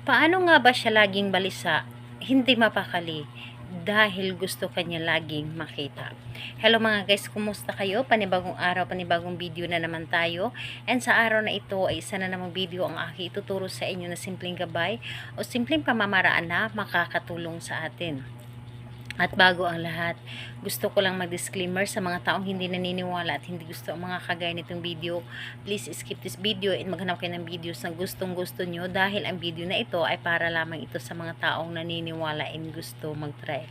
Paano nga ba siya laging balisa, hindi mapakali, dahil gusto kanya laging makita? Hello mga guys, kumusta kayo? Panibagong araw, panibagong video na naman tayo. And sa araw na ito ay isa na namang video ang aking ituturo sa inyo na simpleng gabay o simpleng pamamaraan na makakatulong sa atin. At bago ang lahat, gusto ko lang mag-disclaimer sa mga taong hindi naniniwala at hindi gusto ang mga kagaya nitong video. Please skip this video and maghanap kayo ng videos na gustong gusto nyo, dahil ang video na ito ay para lamang ito sa mga taong naniniwala and gusto mag-try.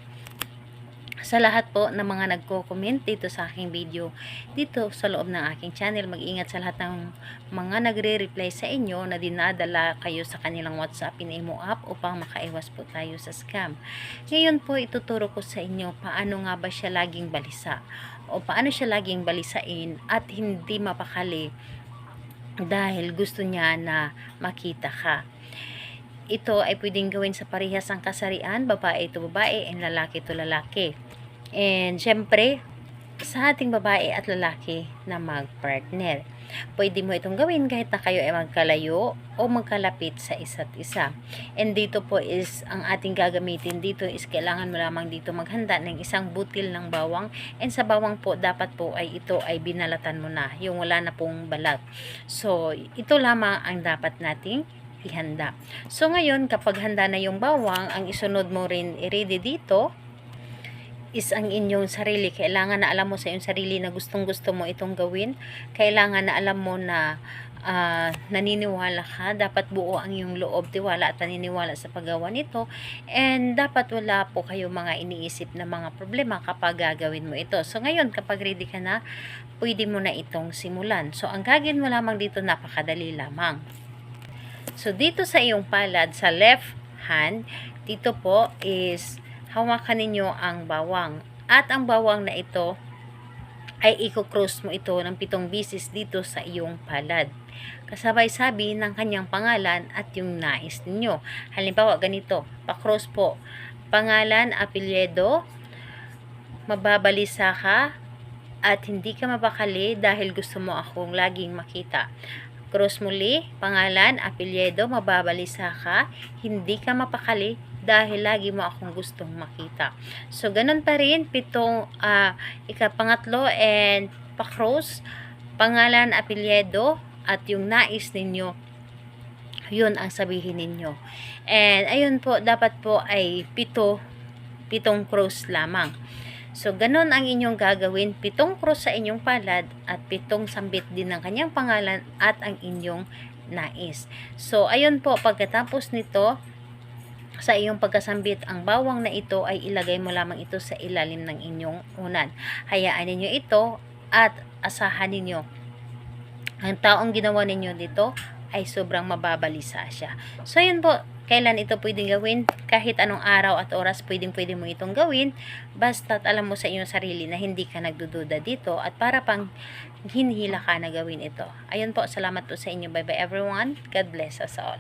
Sa lahat po ng mga nagko-comment dito sa aking video, dito sa loob ng aking channel, mag-ingat sa lahat ng mga nagre-reply sa inyo na dinadala kayo sa kanilang WhatsApp in Imo app upang makaiwas po tayo sa scam. Ngayon po, ituturo ko sa inyo paano nga ba siya laging balisa o paano siya laging balisain at hindi mapakali dahil gusto niya na makita ka. Ito ay pwedeng gawin sa parehas ang kasarian, babae ito babae, and lalaki ito lalaki. And syempre, sa ating babae at lalaki na mag-partner, pwede mo itong gawin kahit na kayo ay magkalayo o magkalapit sa isa't isa. And dito po is, ang ating gagamitin dito is kailangan mo lamang dito maghanda ng isang butil ng bawang. And sa bawang po, dapat po ay ito ay binalatan mo na, yung wala na pong balat. So, ito lamang ang dapat nating ihanda. So ngayon, kapag handa na yung bawang, ang isunod mo rin i-ready dito is ang inyong sarili. Kailangan na alam mo sa iyong sarili na gustong gusto mo itong gawin. Kailangan na alam mo na naniniwala ka. Dapat buo ang iyong loob, tiwala at naniniwala sa paggawa nito. And dapat wala po kayo mga iniisip na mga problema kapag gagawin mo ito. So ngayon, kapag ready ka na, pwede mo na itong simulan. So ang gagawin mo lamang dito, napakadali lamang. So, dito sa iyong palad, sa left hand, dito po is hawakan ninyo ang bawang. At ang bawang na ito ay i-cross mo ito ng 7 beses dito sa iyong palad. Kasabay sabi ng kanyang pangalan at yung nais ninyo. Halimbawa, ganito, pa-cross po. Pangalan, apelyido, mababalisa ka, at hindi ka mapakali dahil gusto mo akong laging makita. Cross muli, pangalan, apelyido, mababalisa ka, hindi ka mapakali dahil lagi mo akong gustong makita. So, ganun pa rin, ikapangatlo, and pa-cross, pangalan, apelyido, at yung nais ninyo, yun ang sabihin ninyo. And, ayun po, dapat po ay 7 cross lamang. So, ganun ang inyong gagawin, 7 cross sa inyong palad at 7 sambit din ng kanyang pangalan at ang inyong nais. So, ayun po, pagkatapos nito, sa iyong pagkasambit, ang bawang na ito ay ilagay mo lamang ito sa ilalim ng inyong unan. Hayaan ninyo ito at asahan ninyo. Ang taong ginawa ninyo dito ay sobrang mababalisa siya. So, yun po, kailan ito pwedeng gawin? Kahit anong araw at oras, pwede mo itong gawin. Basta't alam mo sa iyong sarili na hindi ka nagdududa dito at para pang hinihila ka na gawin ito. Ayun po, salamat po sa inyo. Bye bye everyone. God bless us all.